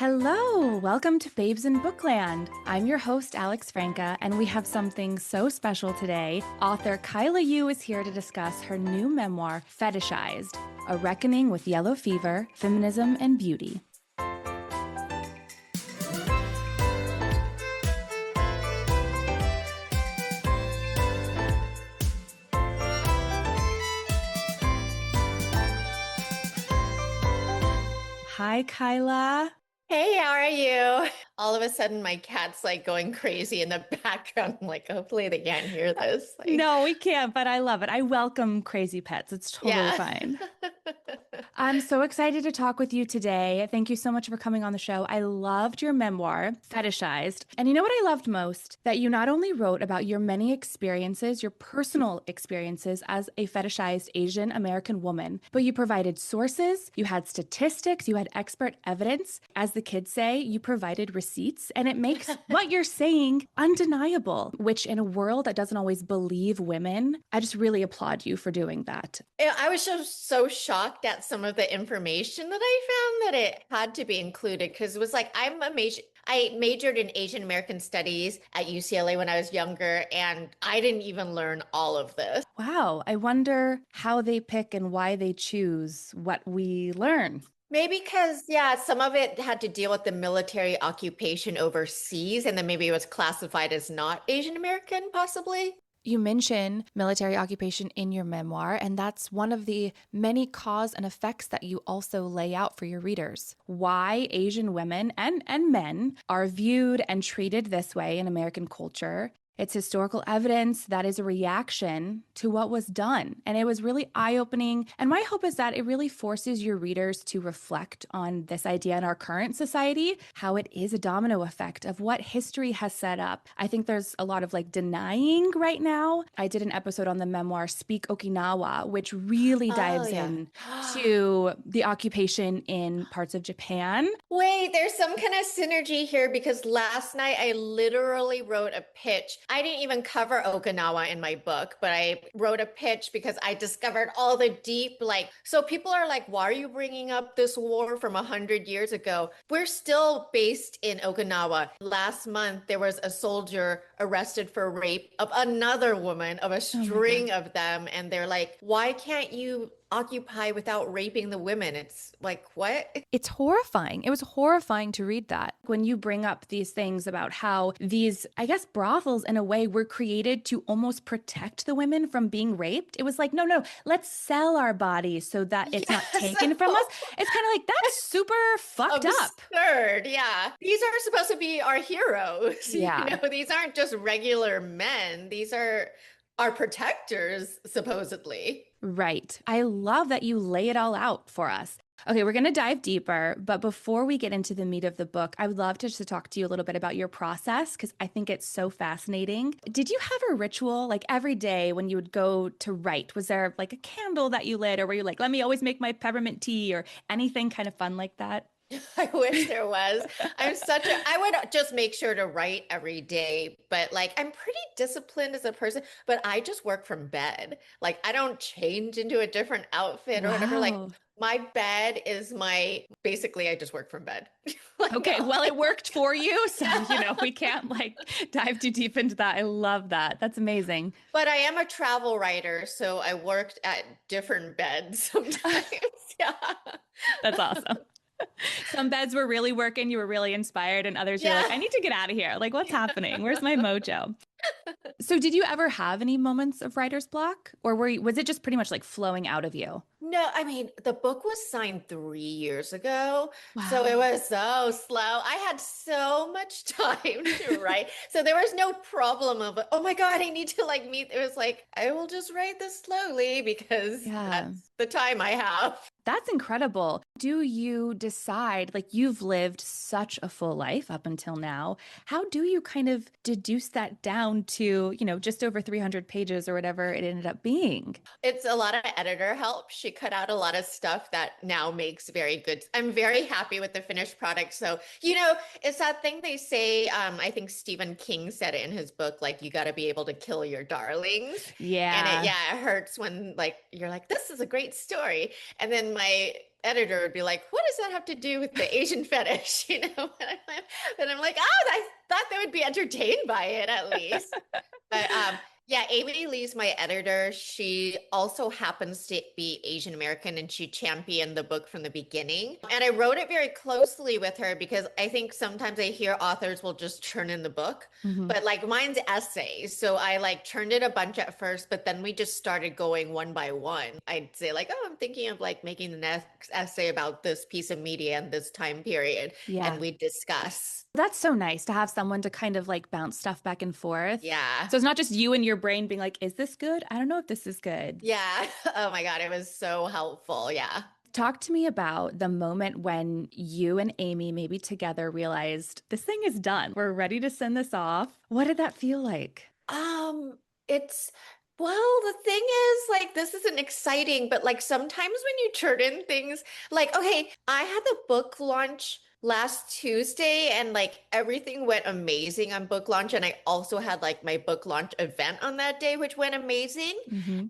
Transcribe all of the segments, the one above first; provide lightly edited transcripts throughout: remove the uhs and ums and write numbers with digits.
Hello, welcome to Babes in Bookland. I'm your host, Alex Franca, and we have something so special today. Author Kaila Yu is here to discuss her new memoir, Fetishized, A Reckoning with Yellow Fever, Feminism, and Beauty. Hi, Kyla. Hey, how are you? All of a sudden, my cat's like going crazy in the background. I'm like, hopefully they can't hear this. No, we can't, but I love it. I welcome crazy pets. It's totally Yeah. fine. I'm so excited to talk with you today. Thank you so much for coming on the show. I loved your memoir, Fetishized. And you know what I loved most? That you not only wrote about your many experiences, your personal experiences as a fetishized Asian American woman, but you provided sources, you had statistics, you had expert evidence. As the kids say, you provided receipts, and it makes what you're saying undeniable, which in a world that doesn't always believe women, I just really applaud you for doing that. I was just so shocked at some of the information that I found that it had to be included because it was like I majored in Asian American studies at UCLA when I was younger, and I didn't even learn all of this. Wow, I wonder how they pick and why they choose what we learn. Maybe because, yeah, some of it had to deal with the military occupation overseas, and then maybe it was classified as not Asian American, possibly. You mention military occupation in your memoir, and that's one of the many cause and effects that you also lay out for your readers. Why Asian women and men are viewed and treated this way in American culture. It's historical evidence that is a reaction to what was done. And it was really eye-opening. And my hope is that it really forces your readers to reflect on this idea in our current society, how it is a domino effect of what history has set up. I think there's a lot of denying right now. I did an episode on the memoir Speak Okinawa, which really dives into the occupation in parts of Japan. Wait, there's some kind of synergy here because last night I literally wrote a pitch. I didn't even cover Okinawa in my book, but I wrote a pitch because I discovered all the deep, so people are like, why are you bringing up this war from 100 years ago? We're still based in Okinawa. Last month, there was a soldier arrested for rape of another woman, of a string of them. And they're like, why can't you occupy without raping the women? It's like, what? It's horrifying. It was horrifying to read that. When you bring up these things about how these, I guess, brothels in a way were created to almost protect the women from being raped. It was like, no, let's sell our bodies so that it's not taken from us. It's kind of like, that's super fucked up. Absurd. Yeah. These are supposed to be our heroes. Yeah. These aren't just regular men. These are our protectors, supposedly. Right. I love that you lay it all out for us. Okay, we're going to dive deeper, but before we get into the meat of the book, I would love to just talk to you a little bit about your process because I think it's so fascinating. Did you have a ritual like every day when you would go to write? Was there like a candle that you lit, or were you like, let me always make my peppermint tea, or anything kind of fun like that? I wish there was. I would just make sure to write every day, but I'm pretty disciplined as a person, but I just work from bed. I don't change into a different outfit or whatever. My bed is basically I just work from bed. Okay, well, it worked for you. So, we can't dive too deep into that. I love that. That's amazing. But I am a travel writer, so I worked at different beds sometimes. Yeah. That's awesome. Some beds were really working, you were really inspired, and others you're like, I need to get out of here. What's happening? Where's my mojo? So did you ever have any moments of writer's block, or was it just pretty much flowing out of you? No, I mean, the book was signed 3 years ago. Wow. So it was so slow. I had so much time to write. So there was no problem of, oh my God, I need to meet. It was like, I will just write this slowly because that's the time I have. That's incredible. Do you decide, you've lived such a full life up until now, how do you kind of deduce that down to, just over 300 pages or whatever it ended up being? It's a lot of editor help. She cut out a lot of stuff that now makes very good. I'm very happy with the finished product. So, it's that thing they say, I think Stephen King said it in his book, you got to be able to kill your darlings. Yeah. And it hurts when you're like, this is a great story. And then then my editor would be like, what does that have to do with the Asian fetish? And I'm like, oh, I thought they would be entertained by it at least. But yeah, Amy Lee's my editor. She also happens to be Asian American and she championed the book from the beginning. And I wrote it very closely with her because I think sometimes I hear authors will just turn in the book, but like mine's essays. So I like turned it a bunch at first, but then we just started going one by one. I'd say like, oh, I'm thinking of like making the next essay about this piece of media and this time period. Yeah. And we discuss. That's so nice to have someone to kind of like bounce stuff back and forth. Yeah. So it's not just you and your brain being like, is this good? I don't know if this is good. Yeah. Oh my God. It was so helpful. Yeah. Talk to me about the moment when you and Amy, maybe together, realized this thing is done. We're ready to send this off. What did that feel like? It's well, the thing is, like, this isn't exciting, but like sometimes when you turn in things, like, okay, I had the book launch last Tuesday and like everything went amazing on book launch. And I also had like my book launch event on that day, which went amazing.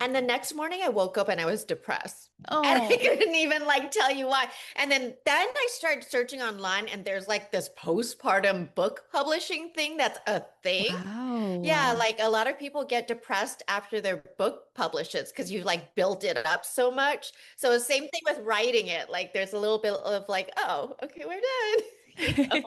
And the next morning I woke up and I was depressed. And I couldn't even like tell you why. And then I started searching online and there's like this postpartum book publishing thing that's a thing. Wow. Yeah, like a lot of people get depressed after their book publishes because you've like built it up so much. So the same thing with writing it. Like there's a little bit of like, oh, okay, we're done. You know?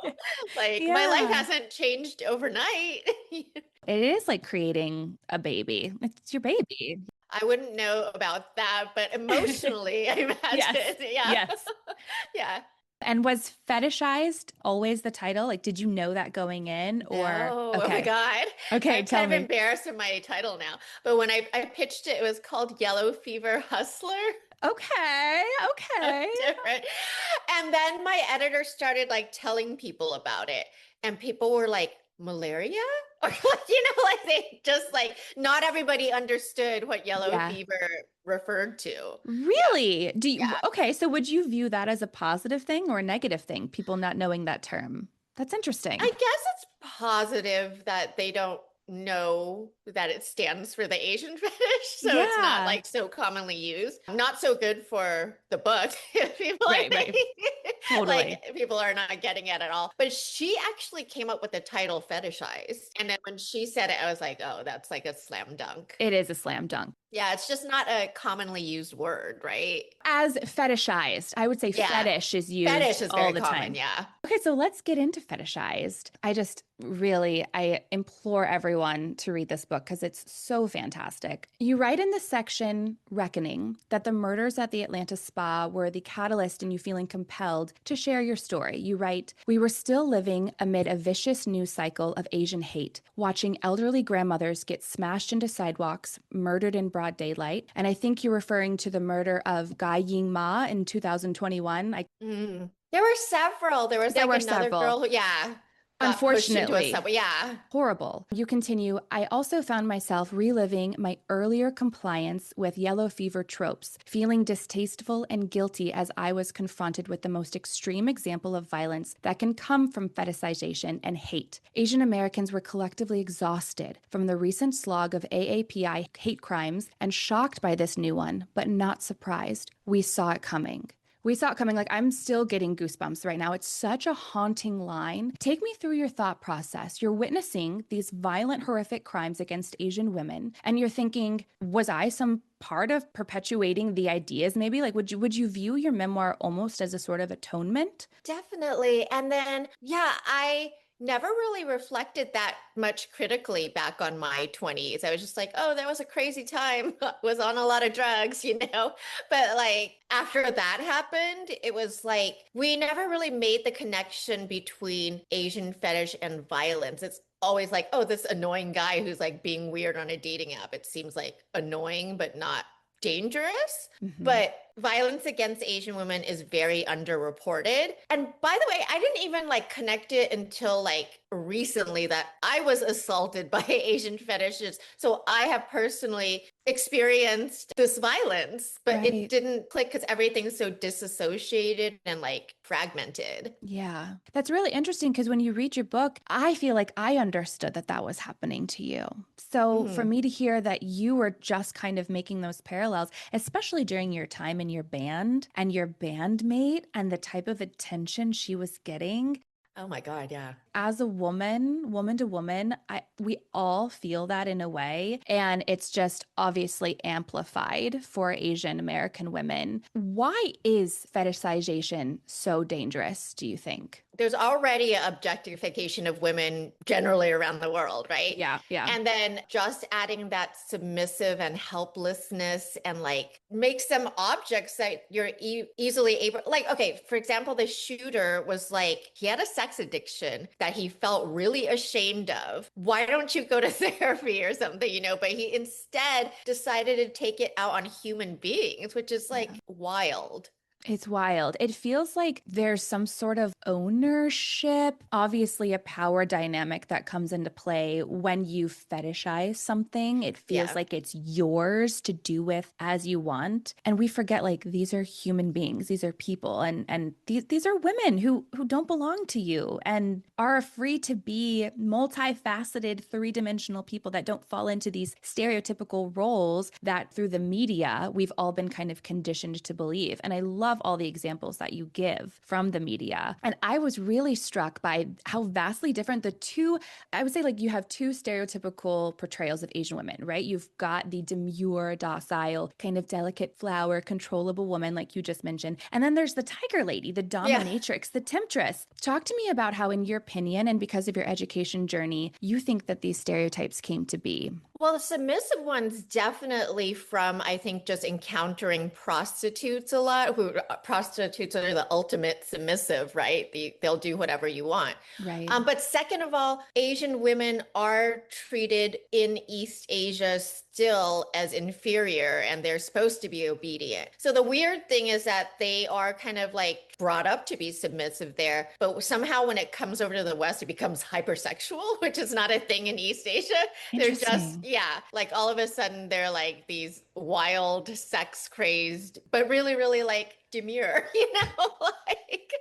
Like my life hasn't changed overnight. It is like creating a baby. It's your baby. I wouldn't know about that, but emotionally, I imagine. Yes. Yeah. Yes. Yeah. And was Fetishized always the title? Like, did you know that going in or? No. Okay. Oh my God. Okay. I'm Tell kind me. of embarrassed of my title now. But when I pitched it, it was called Yellow Fever Hustler. Okay. Okay. Different. And then my editor started like telling people about it. And people were like, malaria? Or like, like they just like not everybody understood what yellow fever referred to. Really? Do you, Yeah. okay, so would you view that as a positive thing or a negative thing, people not knowing that term? That's interesting. I guess it's positive that they don't know that it stands for the Asian fetish. So it's not like so commonly used. Not so good for the book. People right. Totally. Like people are not getting it at all. But she actually came up with the title Fetishized. And then when she said it, I was like, oh, that's like a slam dunk. It is a slam dunk. Yeah, it's just not a commonly used word, right? As fetishized, I would say fetish is used fetish is all very the common, time. yeah. Okay, so let's get into fetishized. I implore everyone to read this book because it's so fantastic. You write in the section Reckoning that the murders at the Atlanta spa were the catalyst in you feeling compelled to share your story. You write, we were still living amid a vicious news cycle of Asian hate, watching elderly grandmothers get smashed into sidewalks, murdered in broad daylight. And I think you're referring to the murder of Guy Ying Ma in 2021. There were several. There was another several. girl who, Unfortunately, yeah. Horrible. You continue, I also found myself reliving my earlier compliance with yellow fever tropes, feeling distasteful and guilty as I was confronted with the most extreme example of violence that can come from fetishization and hate. Asian Americans were collectively exhausted from the recent slog of AAPI hate crimes and shocked by this new one, but not surprised. We saw it coming. Like I'm still getting goosebumps right now. It's such a haunting line. Take me through your thought process. You're witnessing these violent, horrific crimes against Asian women, and you're thinking, was I some part of perpetuating the ideas maybe? Like, would you view your memoir almost as a sort of atonement? Definitely. And then, I never really reflected that much critically back on my 20s. I was just like, oh, that was a crazy time. Was on a lot of drugs, But like after that happened, it was like we never really made the connection between Asian fetish and violence. It's always like, oh, this annoying guy who's like being weird on a dating app. It seems like annoying, but not dangerous. But violence against Asian women is very underreported. And by the way, I didn't even like connect it until like recently that I was assaulted by Asian fetishes. So I have personally experienced this violence, but it didn't click because everything's so disassociated and like fragmented. Yeah, that's really interesting because when you read your book, I feel like I understood that was happening to you. So for me to hear that you were just kind of making those parallels, especially during your time in your band and your bandmate and the type of attention she was getting. Oh my God, yeah. As a woman to woman, we all feel that in a way. And it's just obviously amplified for Asian American women. Why is fetishization so dangerous, do you think? There's already an objectification of women generally around the world, right? Yeah, yeah. And then just adding that submissive and helplessness and like makes them objects that you're easily able, like, okay, for example, the shooter was like, he had a sex addiction that he felt really ashamed of. Why don't you go to therapy or something, But he instead decided to take it out on human beings, which is like wild. It's wild. It feels like there's some sort of ownership, obviously a power dynamic that comes into play when you fetishize something. It feels Yeah. like it's yours to do with as you want. And we forget like these are human beings, these are people, and these are women who don't belong to you and are free to be multifaceted, three-dimensional people that don't fall into these stereotypical roles that through the media we've all been kind of conditioned to believe. And I love all the examples that you give from the media. And I was really struck by how vastly different the two, I would say like you have two stereotypical portrayals of Asian women, right? You've got the demure, docile, kind of delicate flower, controllable woman, like you just mentioned. And then there's the tiger lady, the Yeah. dominatrix, the temptress. Talk to me about how, in your opinion, and because of your education journey, you think that these stereotypes came to be. Well, the submissive ones definitely from, I think, just encountering prostitutes a lot, who prostitutes are the ultimate submissive, right? They'll do whatever you want. Right. But second of all, Asian women are treated in East Asia still as inferior and they're supposed to be obedient. So the weird thing is that they are kind of like brought up to be submissive there, but somehow when it comes over to the West, it becomes hypersexual, which is not a thing in East Asia. They're just, Interesting. yeah, like all of a sudden they're like these wild, sex crazed, but really, really like demure, like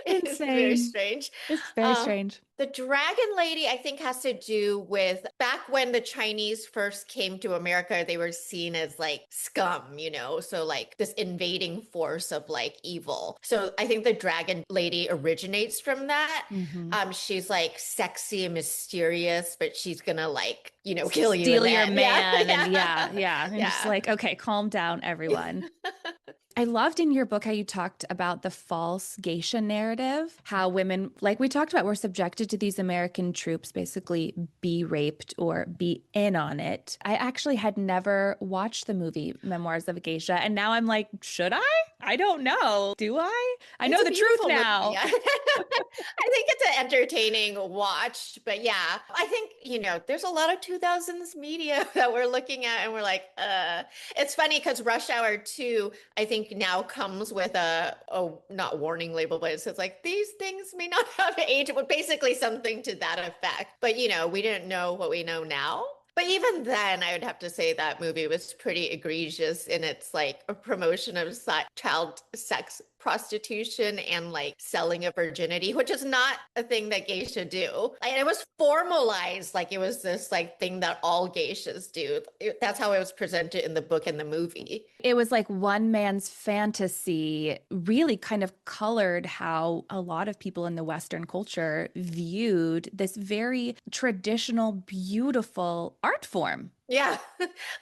it's very Insane. strange. It's very Uh, strange. the dragon lady, I think, has to do with back when the Chinese first came to America, they were seen as like scum, So, like this invading force of like evil. So, I think the dragon lady originates from that. Mhm. She's like sexy and mysterious, but she's gonna like, kill you in Steal the your end. Yeah. man. And Yeah. yeah. And just Yeah. like, okay, calm down, everyone. I loved in your book how you talked about the false geisha narrative, how women, like we talked about, were subjected to these American troops basically be raped or be in on it. I actually had never watched the movie Memoirs of a Geisha, and now I'm like, should I? I don't know. Do I? I It's know a the truth beautiful movie. now. Yeah. I think it's an entertaining watch, but yeah, I think, there's a lot of 2000s media that we're looking at and we're like, it's funny because Rush Hour 2, I think now comes with a not warning label, but it says like, these things may not have age, but basically something to that effect. But, we didn't know what we know now. But even then, I would have to say that movie was pretty egregious in its like a promotion of child sex prostitution and like selling of virginity, which is not a thing that geisha do. And it was formalized like it was this like thing that all geishas do. That's how it was presented in the book and the movie. It was like one man's fantasy really kind of colored how a lot of people in the Western culture viewed this very traditional, beautiful art form. Yeah.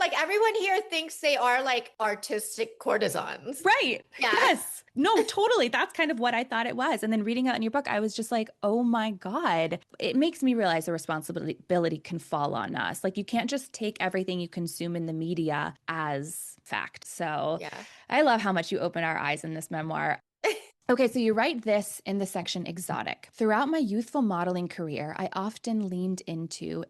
Like everyone here thinks they are like artistic courtesans. Right. Yeah. Yes. No, totally. That's kind of what I thought it was. And then reading it in your book, I was just like, oh my God. It makes me realize the responsibility can fall on us. Like you can't just take everything you consume in the media as fact. So Yeah. I love how much you open our eyes in this memoir. Okay, so you write this in the section exotic. Throughout my youthful modeling career, I often leaned into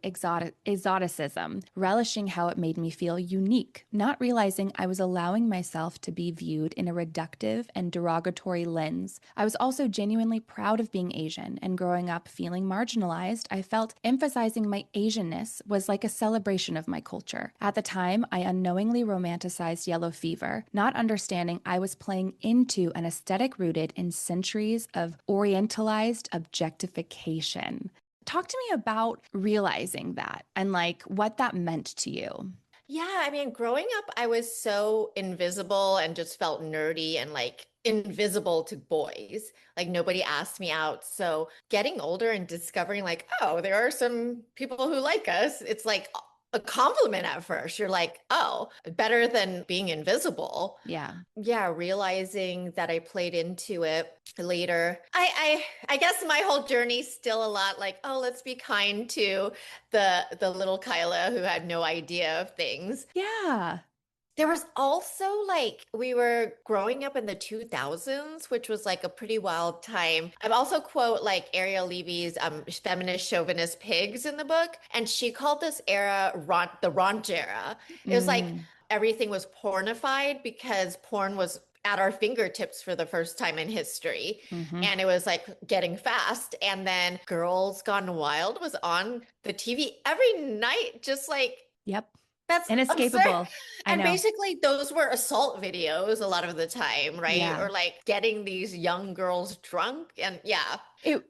exoticism, relishing how it made me feel unique, not realizing I was allowing myself to be viewed in a reductive and derogatory lens. I was also genuinely proud of being Asian, and growing up feeling marginalized, I felt emphasizing my Asianness was like a celebration of my culture. At the time, I unknowingly romanticized yellow fever, not understanding I was playing into an aesthetic rooted in centuries of orientalized objectification. Talk to me about realizing that and like what that meant to you. Yeah, I mean, growing up, I was so invisible and just felt nerdy and like invisible to boys. Like nobody asked me out. So getting older and discovering like, oh, there are some people who like us, it's like a compliment at first. You're like, oh, better than being invisible. Yeah. Yeah, realizing that I played into it later. I guess my whole journey's still a lot like, oh, let's be kind to the little Kyla who had no idea of things. Yeah. There was also like we were growing up in the 2000s, which was like a pretty wild time. I also quote like Ariel Levy's feminist chauvinist pigs in the book, and she called this era the raunch era. It was like Mm, everything was pornified because porn was at our fingertips for the first time in history. hmm. And it was like getting fast. And then Girls Gone Wild was on the TV every night, just like Yep. that's absurd. Inescapable. I And know. basically, those were assault videos a lot of the time, right? Yeah. Or like getting these young girls drunk. And yeah,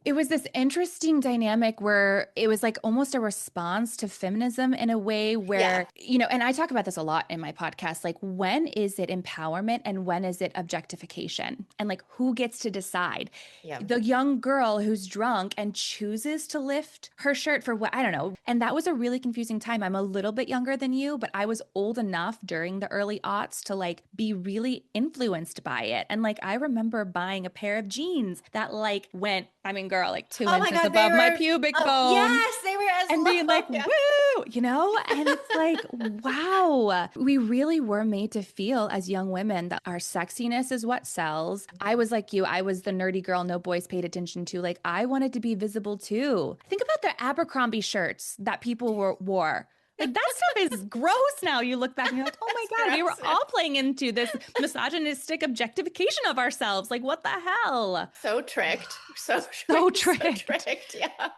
It was this interesting dynamic where it was like almost a response to feminism in a way yeah, where, you know, and I talk about this a lot in my podcast, like when is it empowerment and when is it objectification? And like who gets to decide? yeah. The young girl who's drunk and chooses to lift her shirt for what, I don't know. And that was a really confusing time. I'm a little bit younger than you, but I was old enough during the early aughts to like be really influenced by it. And like I remember buying a pair of jeans that like went, I mean, girl, like two Oh my inches God, they above my were, pubic bone yes, they were as and being low. like, Yeah. woo, you know? And it's like, wow, we really were made to feel as young women that our sexiness is what sells. I was like you, I was the nerdy girl no boys paid attention to. Like, I wanted to be visible too. Think about the Abercrombie shirts that people wore. Like that stuff is gross now. You look back and you're like, oh my God, we were That's gross. all playing into this misogynistic objectification of ourselves. Like, what the hell? So tricked. So So tricked. So tricked. tricked. Yeah.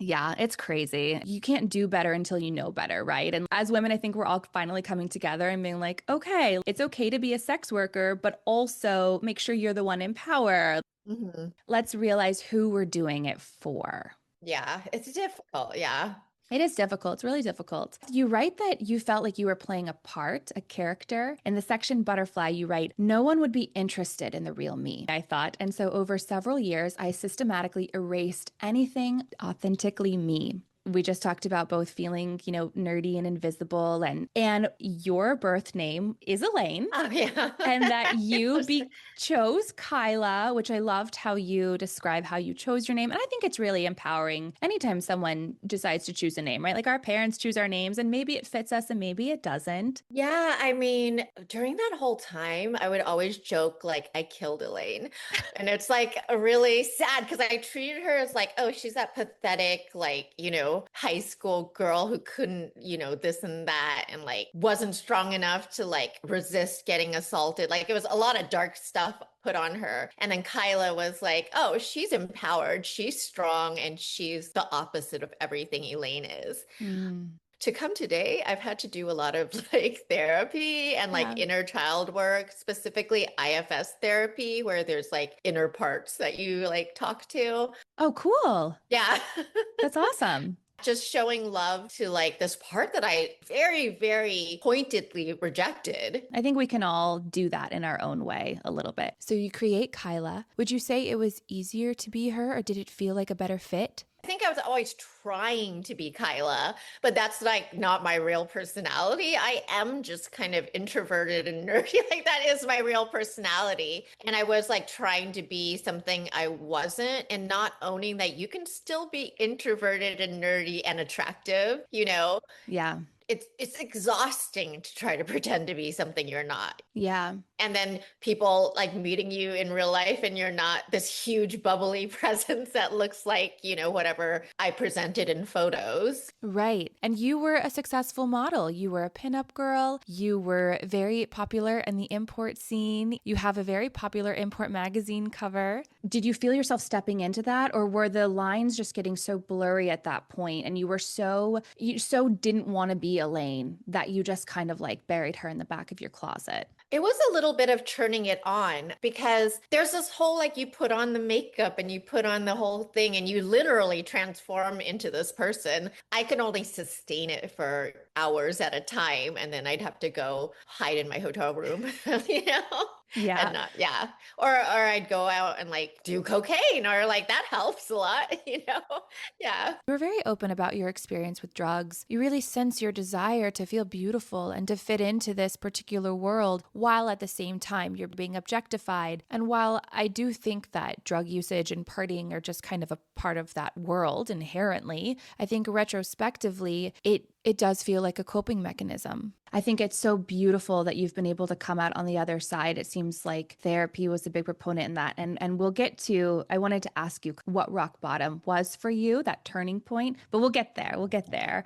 Yeah, it's crazy. You can't do better until you know better, right? And as women, I think we're all finally coming together and being like, okay, it's okay to be a sex worker, but also make sure you're the one in power. Mhm. Let's realize who we're doing it for. Yeah, it's difficult. Yeah. It is difficult. It's really difficult. You write that you felt like you were playing a part, a character. In the section Butterfly, you write, no one would be interested in the real me, I thought. And so over several years, I systematically erased anything authentically me. We just talked about both feeling, you know, nerdy and invisible and your birth name is Elaine Oh, yeah. and that you Interesting. chose Kyla, which I loved how you describe how you chose your name. And I think it's really empowering anytime someone decides to choose a name, right? Like our parents choose our names and maybe it fits us and maybe it doesn't. Yeah, I mean, during that whole time, I would always joke like I killed Elaine. And it's like a really sad because I treated her as like, oh, she's that pathetic, like, high school girl who couldn't, this and that, and like wasn't strong enough to like resist getting assaulted. Like it was a lot of dark stuff put on her. And then Kyla was like, oh, she's empowered, she's strong, and she's the opposite of everything Elaine is. Mm, To come today, I've had to do a lot of like therapy and like yeah. inner child work, specifically IFS therapy, where there's like inner parts that you like talk to. Oh, cool. Yeah. That's awesome. Just showing love to like this part that I very, very pointedly rejected. I think we can all do that in our own way a little bit. So you create Kyla. Would you say it was easier to be her or did it feel like a better fit? I think I was always trying to be Kyla, but that's like not my real personality. I am just kind of introverted and nerdy. Like that is my real personality. And I was like trying to be something I wasn't and not owning that you can still be introverted and nerdy and attractive, Yeah. It's exhausting to try to pretend to be something you're not. Yeah. And then people like meeting you in real life and you're not this huge bubbly presence that looks like, whatever I presented in photos. Right. And you were a successful model. You were a pinup girl. You were very popular in the import scene. You have a very popular import magazine cover. Did you feel yourself stepping into that or were the lines just getting so blurry at that point and you so didn't want to be Elaine that you just kind of like buried her in the back of your closet? It was a little little bit of turning it on because there's this whole like you put on the makeup and you put on the whole thing and you literally transform into this person. I can only sustain it for hours at a time and then I'd have to go hide in my hotel room, you know? And Yeah. not, yeah. Or I'd go out and like do cocaine or like that helps a lot, you know? Yeah. You were very open about your experience with drugs. You really sense your desire to feel beautiful and to fit into this particular world while at the same time you're being objectified. And while I do think that drug usage and partying are just kind of a part of that world inherently, I think retrospectively, it does feel like a coping mechanism. I think it's so beautiful that you've been able to come out on the other side. It seems like therapy was a big proponent in that. And we'll get to, I wanted to ask you what rock bottom was for you, that turning point, but we'll get there. We'll get there.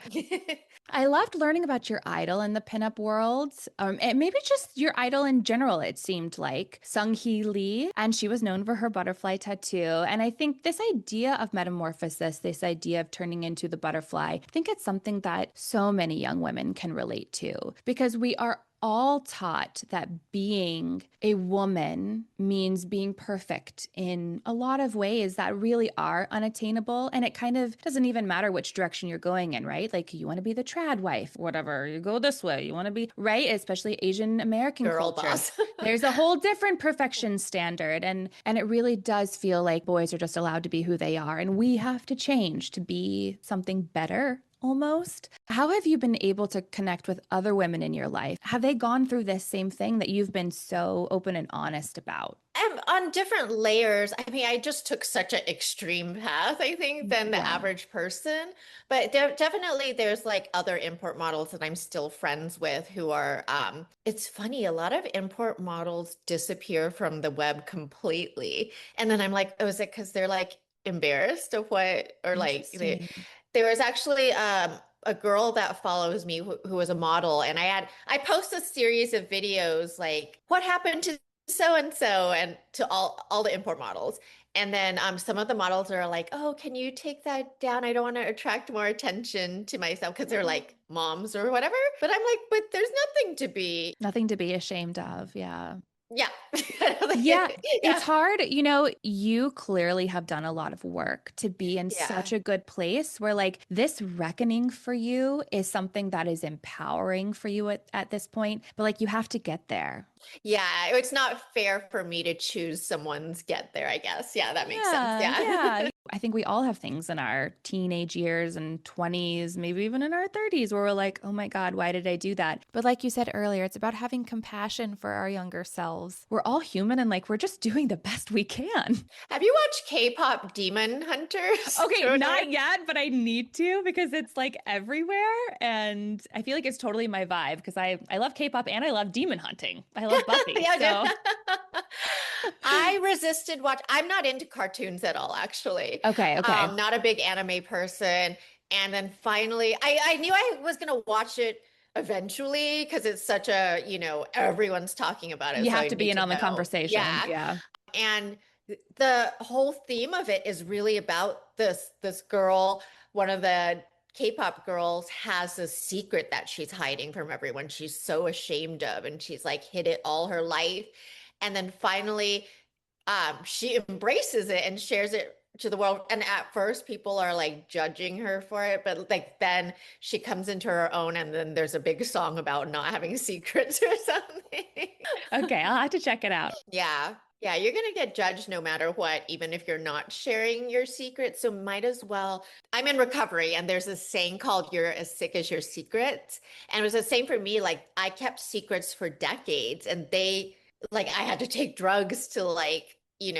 I loved learning about your idol in the pinup world, and maybe just your idol in general, it seemed like. Sung-hee Lee, and she was known for her butterfly tattoo. And I think this idea of metamorphosis, this idea of turning into the butterfly, I think it's something that so many young women can relate to because we are all taught that being a woman means being perfect in a lot of ways that really are unattainable. And it kind of doesn't even matter which direction you're going in, right? Like you want to be the trad wife, whatever, you go this way, you want to be, right? Especially Asian American Girl culture. boss. There's a whole different perfection standard. And it really does feel like boys are just allowed to be who they are. And we have to change to be something better almost. How have you been able to connect with other women in your life? Have they gone through this same thing that you've been so open and honest about? On different layers. I mean, I just took such an extreme path, I think, than the Yeah. average person. But definitely there's like other import models that I'm still friends with who are, it's funny, a lot of import models disappear from the web completely. And then I'm like, oh, is it because they're like embarrassed of what, or like Interesting. there was actually a girl that follows me who was a model, and I post a series of videos like what happened to so and so and to all the import models. And then some of the models are like, "Oh, can you take that down? I don't want to attract more attention to myself," because they're like moms or whatever. But I'm like, "But there's nothing to be." Nothing to be ashamed of. Yeah. Yeah. Yeah, it's Yeah. hard. You know, you clearly have done a lot of work to be in Yeah. such a good place where, like, this reckoning for you is something that is empowering for you at this point. But, like, you have to get there. Yeah, it's not fair for me to choose someone's get there, I guess. Yeah, that makes sense. Yeah, Yeah. yeah. I think we all have things in our teenage years and 20s, maybe even in our 30s, where we're like, oh my God, why did I do that? But like you said earlier, it's about having compassion for our younger selves. We're all human and like we're just doing the best we can. Have you watched K-pop Demon Hunters? Okay, Or not yet, but I need to because it's like everywhere. And I feel like it's totally my vibe because I love K-pop and I love demon hunting. I love Buffy. Yeah, So, I resisted watch. I'm not into cartoons at all, actually. okay, okay. Not a big anime person. And then finally, I knew I was gonna watch it eventually because it's such a, everyone's talking about it, You so have I to be need in to on the know. conversation. Yeah. Yeah. And the whole theme of it is really about this girl, one of the K-pop girls has a secret that she's hiding from everyone. She's so ashamed of, and she's like hid it all her life. And then finally, she embraces it and shares it to the world. And at first, people are like judging her for it, but like then she comes into her own, and then there's a big song about not having secrets or something. Okay, I'll have to check it out. Yeah. Yeah, you're going to get judged no matter what, even if you're not sharing your secrets. So might as well. I'm in recovery, and there's a saying called "You're as sick as your secrets." And it was the same for me. Like I kept secrets for decades, and like I had to take drugs to like,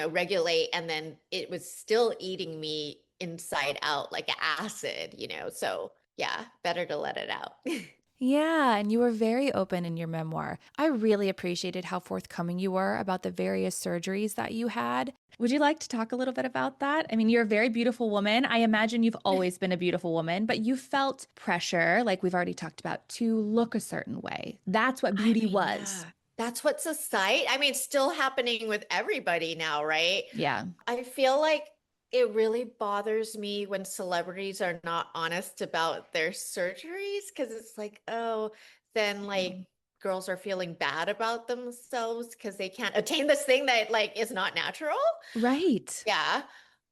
regulate, and then it was still eating me inside out like acid. So yeah, better to let it out. Yeah, and you were very open in your memoir. I really appreciated how forthcoming you were about the various surgeries that you had. Would you like to talk a little bit about that? I mean, you're a very beautiful woman. I imagine you've always been a beautiful woman, but you felt pressure, like we've already talked about, to look a certain way. That's what I beauty mean, was. yeah, that's what society, I mean, it's still happening with everybody now, right? Yeah. I feel like it really bothers me when celebrities are not honest about their surgeries because it's like, oh, then like girls are feeling bad about themselves because they can't attain this thing that like is not natural. Right. Yeah.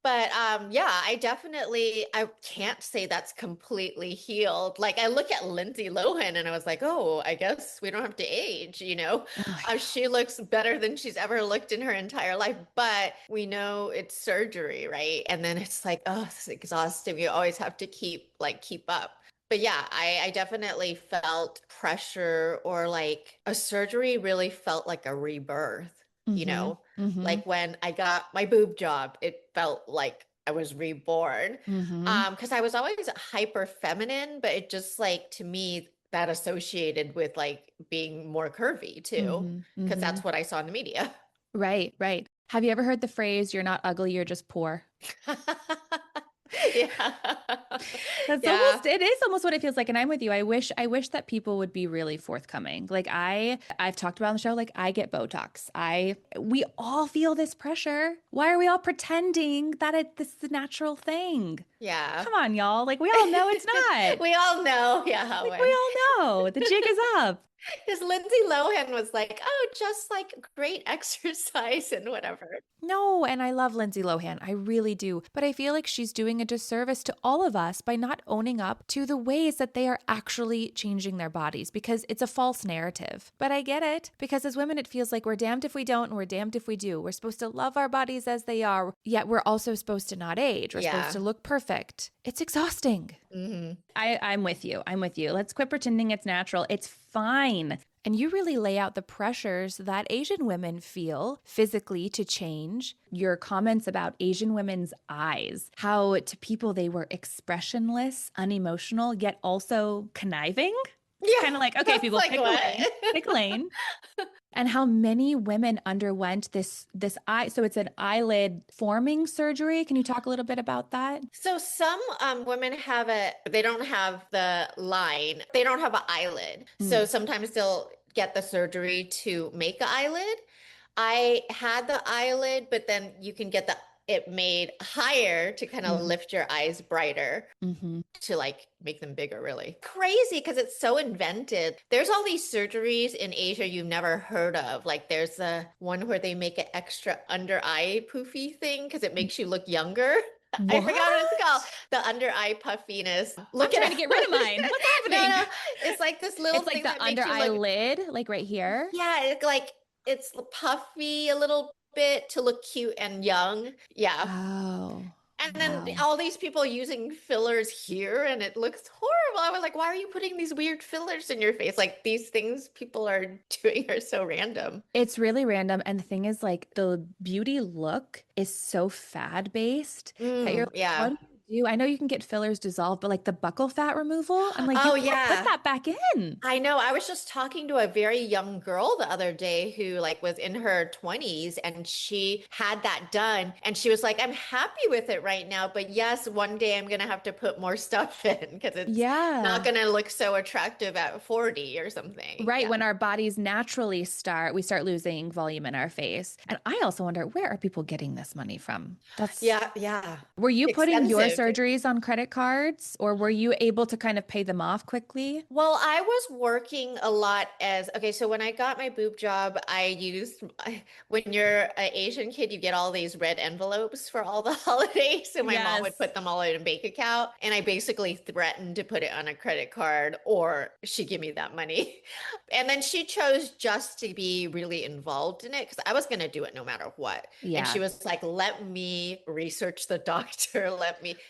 But yeah, I can't say that's completely healed. Like I look at Lindsay Lohan and I was like, oh, I guess we don't have to age, you know. Oh my She looks better than she's ever looked in her entire life, but we know it's surgery, right? And then it's like, oh, it's exhausting. You always have to keep up. But yeah, I definitely felt pressure, or like a surgery really felt like a rebirth, you Mhm. know? Mhm. Like when I got my boob job, it felt like I was reborn. Mhm. Because I was always hyper feminine, but it just like to me that associated with like being more curvy too, Mhm. because Mhm. that's what I saw in the media. Right, right. Have you ever heard the phrase, you're not ugly, you're just poor? Yeah. That's Yeah. almost it is almost what it feels like. And I'm with you. I wish that people would be really forthcoming. Like I've talked about on the show, like I get Botox. We all feel this pressure. Why are we all pretending that this is a natural thing? Yeah. Come on, y'all. Like we all know it's not. We all know. Yeah. Like we all know. The jig is up. Because Lindsay Lohan was like, oh, just like great exercise and whatever. No, and I love Lindsay Lohan. I really do. But I feel like she's doing a disservice to all of us by not owning up to the ways that they are actually changing their bodies because it's a false narrative. But I get it because as women, it feels like we're damned if we don't and we're damned if we do. We're supposed to love our bodies as they are, yet we're also supposed to not age. We're supposed Yeah. to look perfect. It's exhausting. Hmm. I'm with you. I'm with you. Let's quit pretending it's natural. It's fine. And you really lay out the pressures that Asian women feel physically to change. Your comments about Asian women's eyes, how to people they were expressionless, unemotional, yet also conniving. Yeah. Kind of like, okay, That's people, like pick a lane, what? pick a lane. And how many women underwent this eye. So it's an eyelid forming surgery. Can you talk a little bit about that? So some women they don't have the line, they don't have an eyelid. So Mm, sometimes they'll get the surgery to make an eyelid. I had the eyelid, but then you can get it made higher to kind of mm, lift your eyes brighter, mhm. to like make them bigger, really. Crazy because it's so invented. There's all these surgeries in Asia you've never heard of. Like there's a one where they make an extra under eye poofy thing because it makes you look younger. I What? forgot what it's called. The under eye puffiness. I'm Look it trying to get rid of up. mine. What's No, happening? no. It's like this little It's like thing the that under makes you look, eyelid, like right here. yeah, it's puffy a little bit to look cute and young. Yeah. Oh, And then wow. all these people using fillers here, and it looks horrible. I was like, why are you putting these weird fillers in your face? Like these things people are doing are so random. It's really random. And the thing is, like, the beauty look is so fad based that you're like, what Yeah. do you do? I know you can get fillers dissolved, but like the buccal fat removal, I'm like, you Oh, can't put yeah. that back in. I know. I was just talking to a very young girl the other day who like was in her 20s, and she had that done, and she was like, I'm happy with it right now, but yes, one day I'm gonna have to put more stuff in because it's not Yeah. gonna look so attractive at 40 or something. Right. Yeah. When our bodies naturally we start losing volume in our face. And I also wonder, where are people getting this money from? Yeah, yeah. Were you putting your Expensive. surgeries on credit cards or were you able to kind of pay them off quickly? Well, I was working a lot okay, so when I got my boob job, when you're an Asian kid, you get all these red envelopes for all the holidays. So my mom would Yes. put them all in a bank account, and I basically threatened to put it on a credit card or she give me that money. And then she chose just to be really involved in it because I was going to do it no matter what. And she Yeah. was like, let me research the doctor,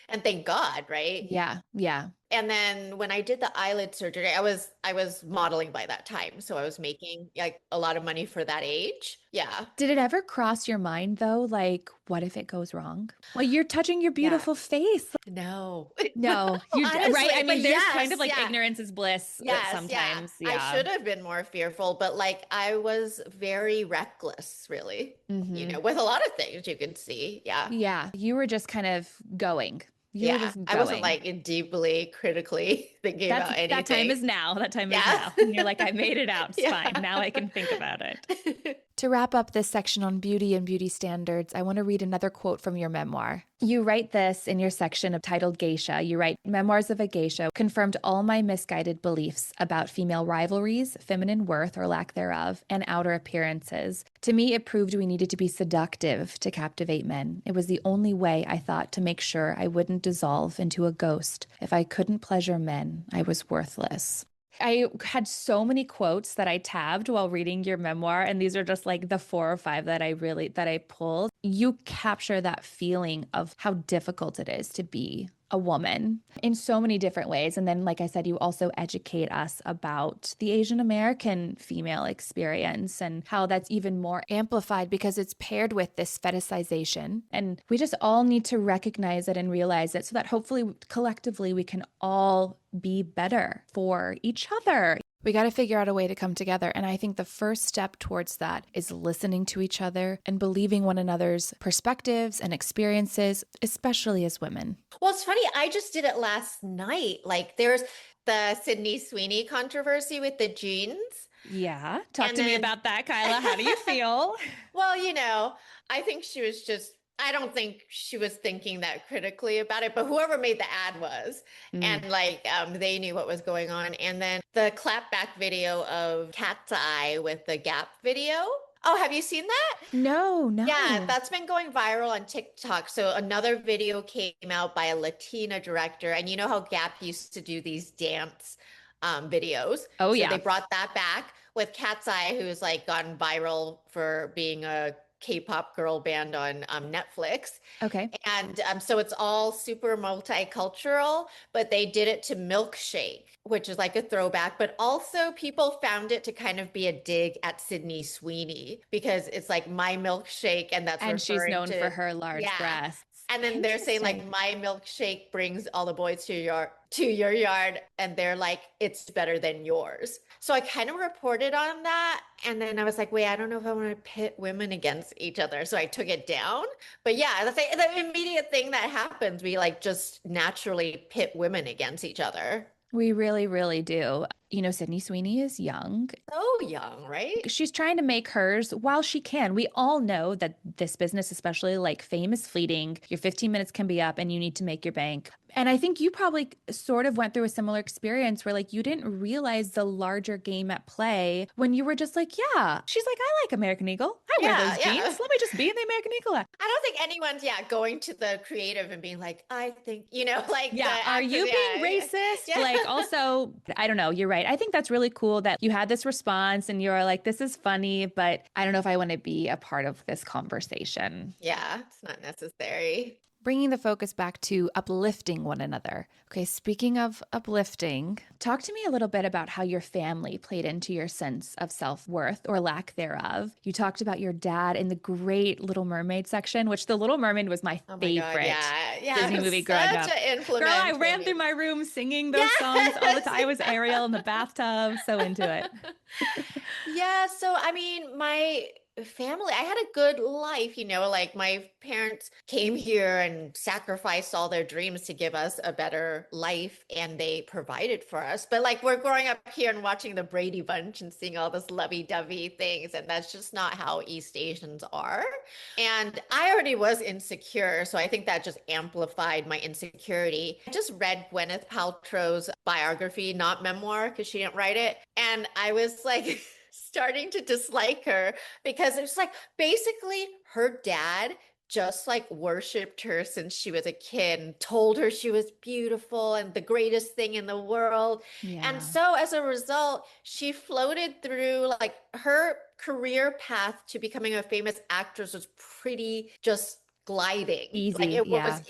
and thank God, right? Yeah. Yeah. And then when I did the eyelid surgery, I was modeling by that time. So I was making like a lot of money for that age. Yeah. Did it ever cross your mind though? Like, what if it goes wrong? Well, you're touching your Yeah. beautiful face. No. No, you're right. Honestly, I but mean, there's kind yes, of like yeah. ignorance is bliss Yes, yeah. sometimes. I Yeah. should have been more fearful, but like I was very reckless, really, Hmm. with a lot of things you could see. Yeah. Yeah. You were just kind of going. You were Yeah. just I wasn't going. like deeply critically thinking about That time anything. is now. That time is Yeah. now. And you're like, I made it out. It's fine. Yeah. Now I can think about it. To wrap up this section on beauty and beauty standards, I want to read another quote from your memoir. You write this in your section titled Geisha. You write, Memoirs of a Geisha confirmed all my misguided beliefs about female rivalries, feminine worth or lack thereof, and outer appearances. To me, it proved we needed to be seductive to captivate men. It was the only way, I thought, to make sure I wouldn't dissolve into a ghost. If I couldn't pleasure men, I was worthless. I had so many quotes that I tabbed while reading your memoir, and these are just like the 4 or 5 that I pulled. You capture that feeling of how difficult it is to be a woman in so many different ways. And then, like I said, you also educate us about the Asian American female experience and how that's even more amplified because it's paired with this fetishization. And we just all need to recognize it and realize it so that hopefully collectively we can all be better for each other. We got to figure out a way to come together. And I think the first step towards that is listening to each other and believing one another's perspectives and experiences, especially as women. Well, it's funny. I just did it last night. Like there's the Sydney Sweeney controversy with the jeans. Yeah. Talk And to me then- about that, Kyla. How do you feel? Well, I think she was I don't think she was thinking that critically about it, but whoever made the ad was. And they knew what was going on. And then the clapback video of Cat's Eye with the Gap video. Oh, have you seen that? No. Yeah, that's been going viral on TikTok. So another video came out by a Latina director. And you know how Gap used to do these dance videos? Oh, so yeah. They brought that back with Cat's Eye, who's like gotten viral for being a K-pop girl band on Netflix. Okay. And so it's all super multicultural, but they did it to Milkshake, which is like a throwback. But also people found it to kind of be a dig at Sydney Sweeney because it's like my milkshake, and that's And she's known for her large breasts. And then they're saying like my milkshake brings all the boys to your yard, and they're like, it's better than yours. So I kind of reported on that. And then I was like, wait, I don't know if I want to pit women against each other. So I took it down. But yeah, that's like the immediate thing that happens. We like just naturally pit women against each other. We really, really do. Sydney Sweeney is young. So young, right? She's trying to make hers while she can. We all know that this business, especially like fame, is fleeting. Your 15 minutes can be up and you need to make your bank. And I think you probably sort of went through a similar experience where like you didn't realize the larger game at play when you were just like, yeah, she's like, I like American Eagle. I wear those jeans. Let me just be in the American Eagle. I don't think anyone's, going to the creative and being like, I think, like, are you being racist? Yeah. Like, also, I don't know. You're right. I think that's really cool that you had this response and you're like, this is funny, but I don't know if I want to be a part of this conversation. Yeah, it's not necessary. Bringing the focus back to uplifting one another. Okay, speaking of uplifting, talk to me a little bit about how your family played into your sense of self-worth or lack thereof. You talked about your dad in the great Little Mermaid section, which The Little Mermaid was my favorite Disney movie growing up. Girl, I ran through my room singing those songs all the time. I was Ariel in the bathtub, so into it. Yeah, so I mean, my family, I had a good life, like my parents came here and sacrificed all their dreams to give us a better life, and they provided for us. But like we're growing up here and watching the Brady Bunch and seeing all this lovey-dovey things, and that's just not how East Asians are. And I already was insecure, so I think that just amplified my insecurity. I just read Gwyneth Paltrow's biography, not memoir, because she didn't write it, and I was like starting to dislike her because it was like basically her dad just like worshipped her since she was a kid and told her she was beautiful and the greatest thing in the world. Yeah. And so as a result, she floated through like her career path to becoming a famous actress was pretty just gliding. Easy, like it was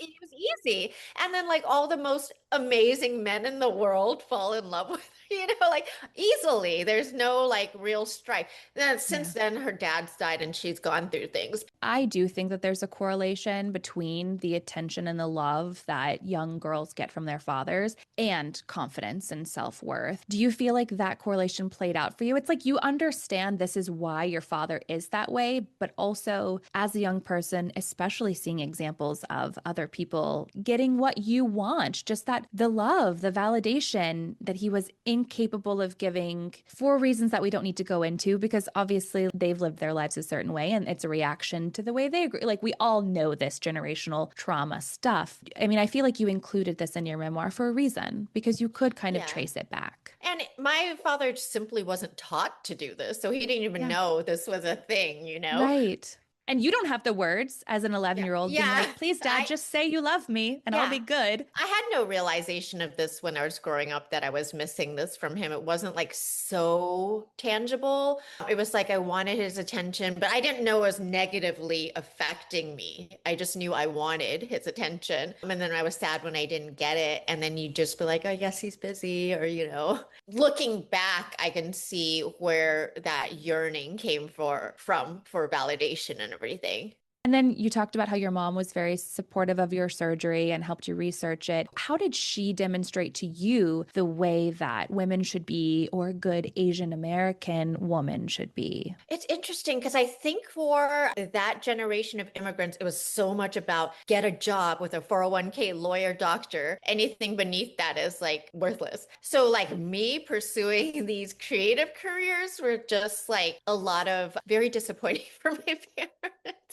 easy. And then like all the most amazing men in the world fall in love with her, like easily. There's no like real strife. Then since then her dad's died and she's gone through things. I do think that there's a correlation between the attention and the love that young girls get from their fathers and confidence and self-worth. Do you feel like that correlation played out for you? It's like you understand this is why your father is that way, but also as a young person, especially seeing examples of other people getting what you want, just that got the love, the validation that he was incapable of giving for reasons that we don't need to go into, because obviously they've lived their lives a certain way and it's a reaction to the way they agree. Like, we all know this generational trauma stuff. I mean, I feel like you included this in your memoir for a reason because you could kind of Yeah. trace it back. And my father simply wasn't taught to do this. So he didn't even Yeah. know this was a thing, you know? Right. And you don't have the words as an Yeah. 11-year-old being Yeah. like, please, dad, I, just say you love me and I'll be yeah. good. I had no realization of this when I was growing up that I was missing this from him. It wasn't like so tangible. It was like I wanted his attention, but I didn't know it was negatively affecting me. I just knew I wanted his attention. And then I was sad when I didn't get it. And then you just be like, I guess he's busy, or, you know, looking back, I can see where that yearning came from for validation and everything. And then you talked about how your mom was very supportive of your surgery and helped you research it. How did she demonstrate to you the way that women should be, or a good Asian American woman should be? It's interesting because I think for that generation of immigrants, it was so much about get a job with a 401k, lawyer, doctor. Anything beneath that is like worthless. So, like me pursuing these creative careers were just like a lot of very disappointing for my parents.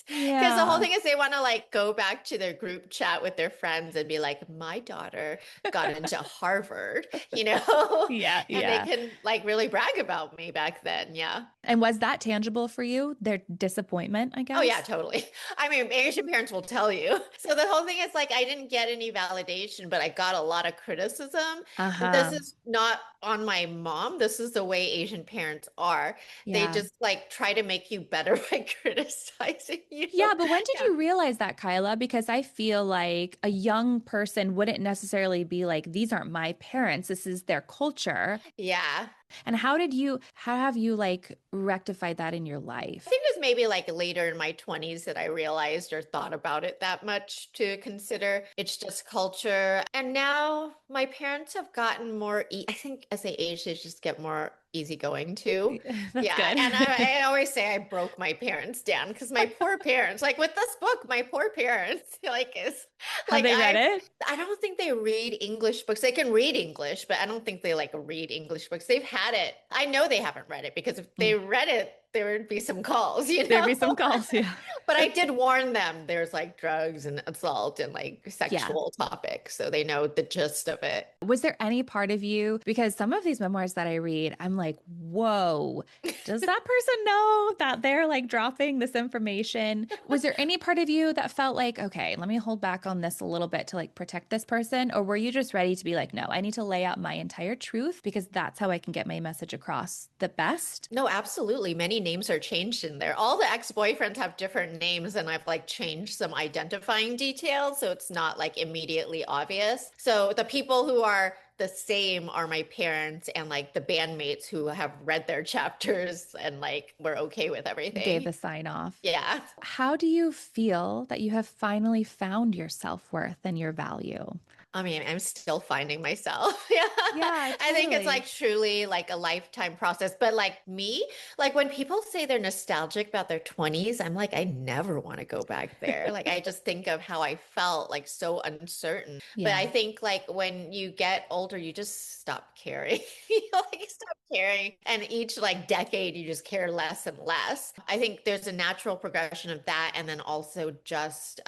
Because the whole Yeah. thing is they want to like go back to their group chat with their friends and be like, my daughter got into Harvard, you know? Yeah, And they yeah. can like really brag about me back then. Yeah. And was that tangible for you? Their disappointment, I Oh yeah, guess? totally. I mean, Asian parents will tell you. So the whole thing is like I didn't get any validation, but I got a lot of criticism. And this Uh-huh. is not on my mom. This is the way Asian parents are. They Yeah. just like try to make you better by criticizing you. Yeah, but when did Yeah. you realize that, Kyla? Because I feel like a young person wouldn't necessarily be like, these aren't my parents, this is their culture. Yeah. And how have you like rectified that in your I life? think it was maybe like later in my 20s that I realized or thought about it that much to consider. It's just culture. And now my parents have gotten more, I think as they age, they just get more easygoing too. That's Yeah. good. And I always say I broke my parents down because my poor parents, like with this book, my poor parents, like, is Have like, they read it? I don't think they read English books. They can read English, but I don't think they like read English books. They've had it. I know they haven't read it because if Mm. they read it, there would be some calls, you There'd know? be some calls, yeah. But I did warn them there's like drugs and assault and like Yeah. sexual topics. So they know the gist of it. Was there any part of you, because some of these memoirs that I read, I'm like, whoa, does that person know that they're like dropping this information? Was there any part of you that felt like, okay, let me hold back on this a little bit to like protect this person? Or were you just ready to be like, no, I need to lay out my entire truth because that's how I can get my message across the best? No, absolutely. Many names are changed in there. All the ex-boyfriends have different names, and I've like changed some identifying details so it's not like immediately obvious. So the people who are the same are my parents and like the bandmates who have read their chapters and like we're okay with Gave everything. the sign off. Yeah. How do you feel that you have finally found your self-worth and your value? I mean, I'm still finding myself. Yeah. Yeah, I think it's totally. like truly like a lifetime process. But like me, like when people say they're nostalgic about their 20s, I'm like, I never want to go back there. Like I just think of how I felt like so uncertain. But I Yeah. think like when you get older, you just stop caring. You like stop caring. And each like decade, you just care less and less. I think there's a natural progression of that. And then also just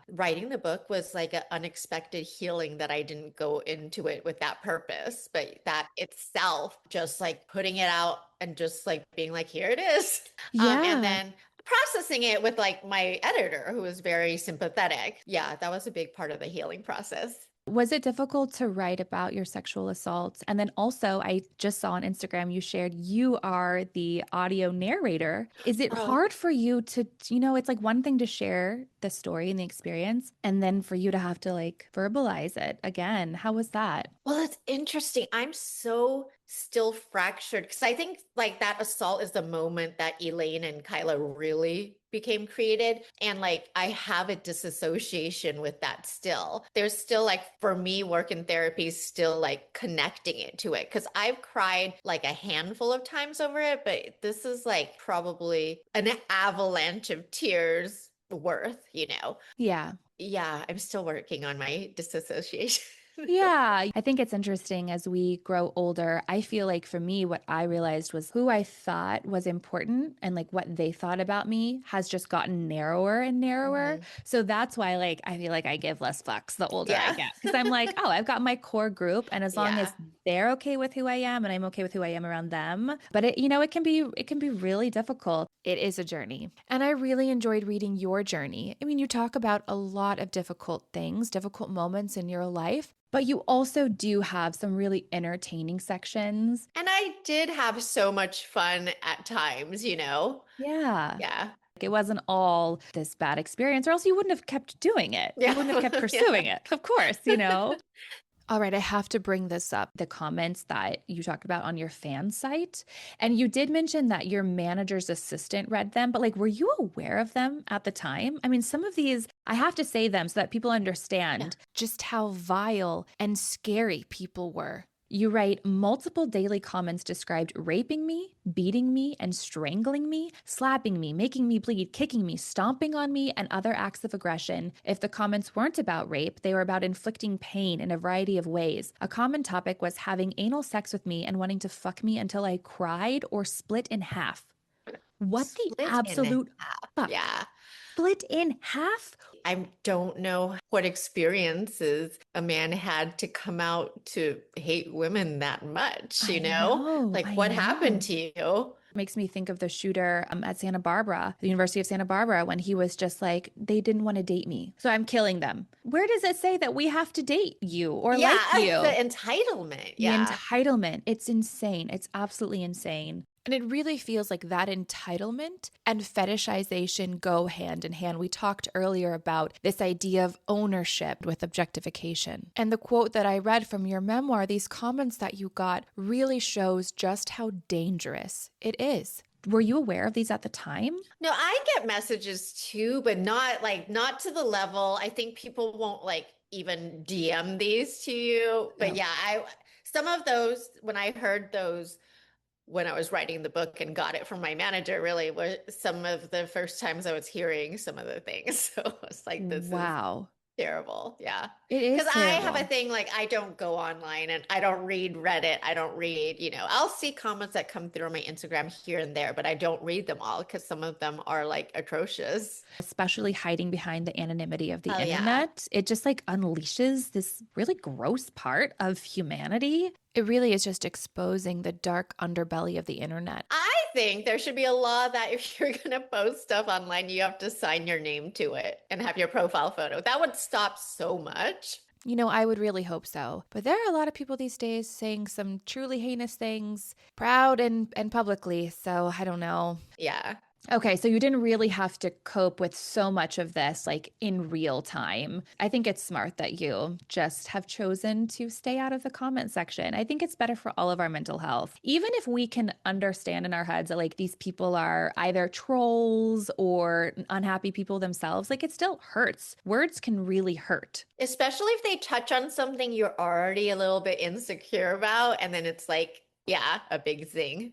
writing the book was like an unexpected healing that I didn't go into it with that purpose, but that itself, just like putting it out and just like being like, here it is. And Yeah. then processing it with like my editor who was very sympathetic. Yeah, that was a big part of the healing process. Was it difficult to write about your sexual assaults? And then also, I just saw on Instagram you shared you are the audio narrator. Is it Oh, hard for you to, it's like one thing to share the story and the experience, and then for you to have to like verbalize it again. How was that? well, it's interesting. I'm so still fractured because I think like that assault is the moment that Elaine and Kyla really became created. And like I have a disassociation with that still. There's still like for me, work in therapy, still like connecting it to it. Cause I've cried like a handful of times over it, but this is like probably an avalanche of tears worth, you know? Yeah. Yeah, I'm still working on my disassociation. Yeah, I think it's interesting as we grow older. I feel like for me, what I realized was who I thought was important and like what they thought about me has just gotten narrower and narrower. Mhm. So that's why, like, I feel like I give less fucks the older I Yeah. get because I'm like, oh, I've got my core group. And as long Yeah. as they're okay with who I am and I'm okay with who I am around them, but it can be really difficult. It is a journey. And I really enjoyed reading your journey. I mean, you talk about a lot of difficult things, difficult moments in your life. But you also do have some really entertaining sections. And I did have so much fun at times, Yeah. Yeah. It wasn't all this bad experience, or else you wouldn't have kept doing it. You Yeah. wouldn't have kept Yeah. pursuing it, of course. All right, I have to bring this up the comments that you talked about on your fan site. And you did mention that your manager's assistant read them, but like, were you aware of them at the time? I mean, some of these, I have to say them so that people Yeah. understand just how vile and scary people were. You write multiple daily comments described raping me, beating me, and strangling me, slapping me, making me bleed, kicking me, stomping on me, and other acts of aggression. If the comments weren't about rape, they were about inflicting pain in a variety of ways. A common topic was having anal sex with me and wanting to fuck me until I cried or split in half. What the Split in absolute half. fuck? Yeah. Split in half? I don't know what experiences a man had to come out to hate women that much, I know, Like I what happened know. to you? Makes me think of the shooter at Santa Barbara, the University of Santa Barbara, when he was just like, they didn't want to date me. So I'm killing them. Where does it say that we have to date you or like Yeah, the you? entitlement. The Yeah. entitlement. It's insane. It's absolutely insane. And it really feels like that entitlement and fetishization go hand in hand. We talked earlier about this idea of ownership with objectification. And the quote that I read from your memoir, these comments that you got, really shows just how dangerous it is. Were you aware of these at the time? No, I get messages too, but not to the level. I think people won't like even DM these to you. But No. yeah, I some of those when I heard those when I was writing the book and got it from my manager really was some of the first times I was hearing some of the things. So it's like this is Wow. terrible. Yeah. It is Because I have a terrible. thing like I don't go online and I don't read Reddit. I don't read, I'll see comments that come through on my Instagram here and there, but I don't read them all because some of them are like atrocious. Especially hiding behind the anonymity of the Oh, yeah. internet. It just like unleashes this really gross part of humanity. It really is just exposing the dark underbelly of the internet. I think there should be a law that if you're going to post stuff online, you have to sign your name to it and have your profile photo. That would stop so much. I would really hope so. But there are a lot of people these days saying some truly heinous things, proud and publicly. So I don't know. Yeah. Okay, so you didn't really have to cope with so much of this like in real time. I think it's smart that you just have chosen to stay out of the comment section. I think it's better for all of our mental health. Even if we can understand in our heads that like these people are either trolls or unhappy people themselves, like it still hurts. Words can really hurt. Especially if they touch on something you're already a little bit insecure about, and then it's like, yeah, a big zing.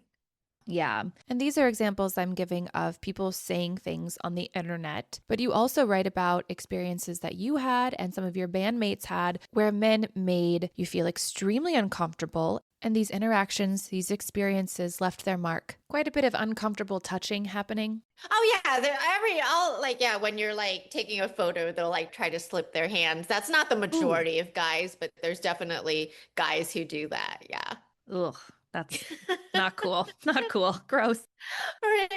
Yeah. And these are examples I'm giving of people saying things on the internet. But you also write about experiences that you had and some of your bandmates had where men made you feel extremely uncomfortable. And these interactions, these experiences left their mark. Quite a bit of uncomfortable touching happening. Oh yeah, all like yeah, when you're like taking a photo, they'll like try to slip their hands. That's not the Ooh. majority of guys, but there's definitely guys who do that. Yeah. Ugh. That's not cool. Not cool. Gross. Or even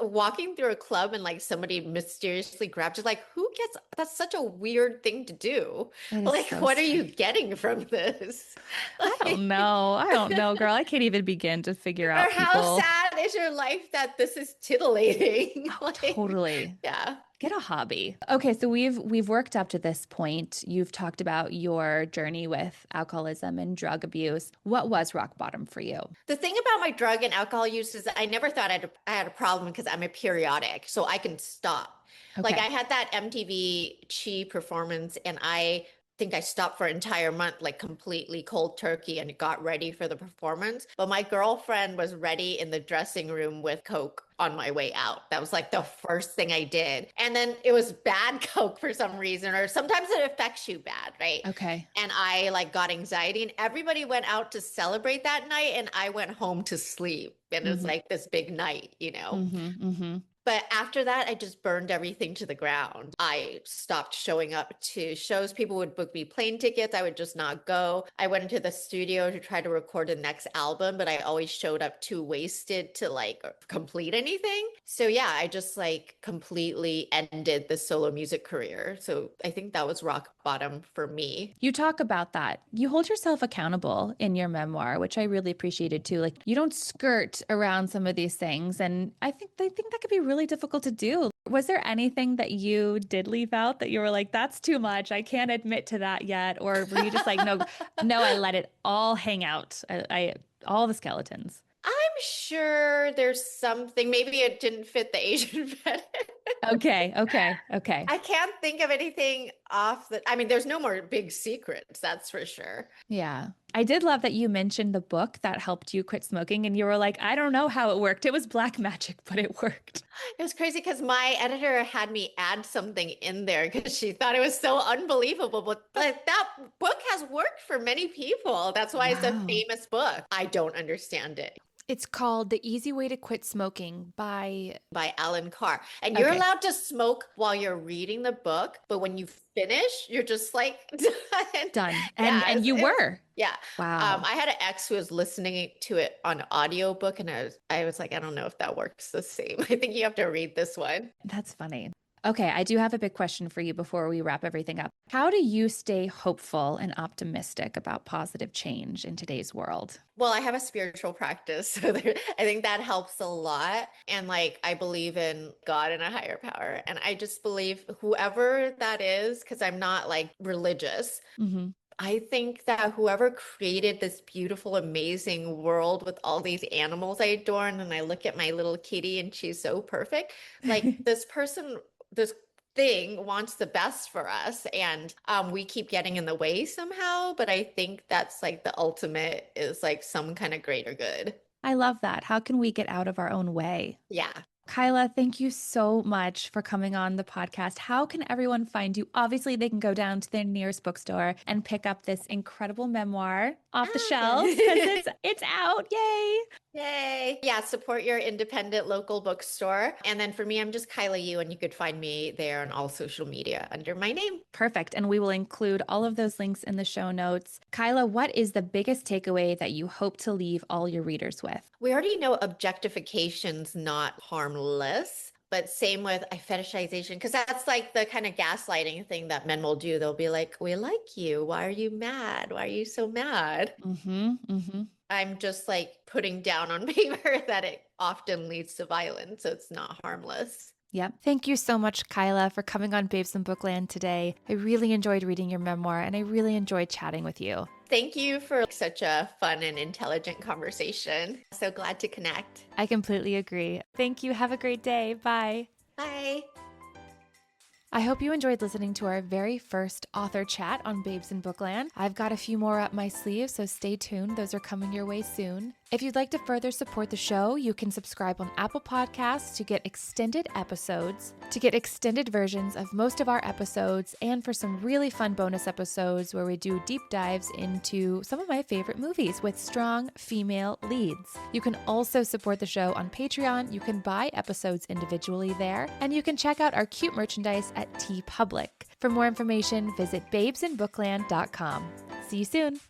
like walking through a club and like somebody mysteriously grabs you, like who gets that's such a weird thing to do. It is Like, so what are you strange. getting from this? I don't Like, know. I don't know, girl. I can't even begin to figure or out how people. sad is your life that this is titillating? Oh, Like, totally. yeah. Get a hobby. Okay, so we've worked up to this point. You've talked about your journey with alcoholism and drug abuse. What was rock bottom for you? The thing about my drug and alcohol use is that I never thought I had a problem because I'm a periodic, so I can stop. Like I Okay. had that MTV Chi performance and I think I stopped for an entire month, like completely cold turkey, and got ready for the performance. But my girlfriend was ready in the dressing room with Coke on my way out. That was like the first thing I did. And then it was bad Coke for some reason, or sometimes it affects you bad, right? Okay. And I like got anxiety, and everybody went out to celebrate that night, and I went home to sleep. And it was Mm-hmm. like this big night, you know? Mm-hmm. Mm-hmm. But after that, I just burned everything to the ground. I stopped showing up to shows. People would book me plane tickets. I would just not go. I went into the studio to try to record the next album, but I always showed up too wasted to like complete anything. So yeah, I just like completely ended the solo music career. So I think that was rock bottom for me. You talk about that. You hold yourself accountable in your memoir, which I really appreciated too. Like you don't skirt around some of these things. And I think that could be really difficult to do. Was there anything that you did leave out that you were like, that's too much. I can't admit to that yet? Or were you just like, no, no, I let it all hang out. I all the skeletons. I'm sure there's something, maybe it didn't fit the Asian fetish. Okay, okay, okay. I can't think of anything off the, I mean, there's no more big secrets, that's for sure. Yeah. I did love that you mentioned the book that helped you quit smoking and you were like, I don't know how it worked. It was black magic, but it worked. It was crazy because my editor had me add something in there because she thought it was so unbelievable. But like, that book has worked for many people. That's why it's a Wow. famous book. I don't understand it. It's called The Easy Way to Quit Smoking By Alan Carr. And you're okay, allowed to smoke while you're reading the book, but when you finish, you're just like done. done. Yeah, And you were. yeah. Wow. I had an ex who was listening to it on audiobook, and I was like, I don't know if that works the same. I think you have to read this one. That's funny. Okay, I do have a big question for you before we wrap everything up. How do you stay hopeful and optimistic about positive change in today's world? Well, I have a spiritual practice, so I think that helps a lot. And like, I believe in God and a higher power. And I just believe whoever that is, because I'm not like religious, Hmm. I think that whoever created this beautiful, amazing world with all these animals I adore, and I look at my little kitty and she's so perfect, like this person, this thing wants the best for us. And we keep getting in the way somehow. But I think that's like the ultimate is like some kind of greater good. I love that. How can we get out of our own way? Yeah. Kyla, thank you so much for coming on the podcast. How can everyone find you? Obviously, they can go down to their nearest bookstore and pick up this incredible memoir off the shelves because Ah. it's out. Yay! Yay. Yeah, support your independent local bookstore. And then for me, I'm just Kaila Yu, and you could find me there on all social media under my name. Perfect. And we will include all of those links in the show notes. Kyla, what is the biggest takeaway that you hope to leave all your readers with? We already know objectification's not harmless. But same with fetishization, because that's like the kind of gaslighting thing that men will do. They'll be like, we like you. Why are you mad? Why are you so mad? Mm-hmm. Mm-hmm. I'm just like putting down on paper that it often leads to violence. So it's not harmless. Yep. Thank you so much, Kyla, for coming on Babes in Bookland today. I really enjoyed reading your memoir and I really enjoyed chatting with you. Thank you for such a fun and intelligent conversation. So glad to connect. I completely agree. Thank you. Have a great day. Bye. Bye. I hope you enjoyed listening to our very first author chat on Babes in Bookland. I've got a few more up my sleeve, so stay tuned. Those are coming your way soon. If you'd like to further support the show, you can subscribe on Apple Podcasts to get extended episodes, to get extended versions of most of our episodes, and for some really fun bonus episodes where we do deep dives into some of my favorite movies with strong female leads. You can also support the show on Patreon. You can buy episodes individually there, and you can check out our cute merchandise at TeePublic. For more information, visit babesinbookland.com. See you soon.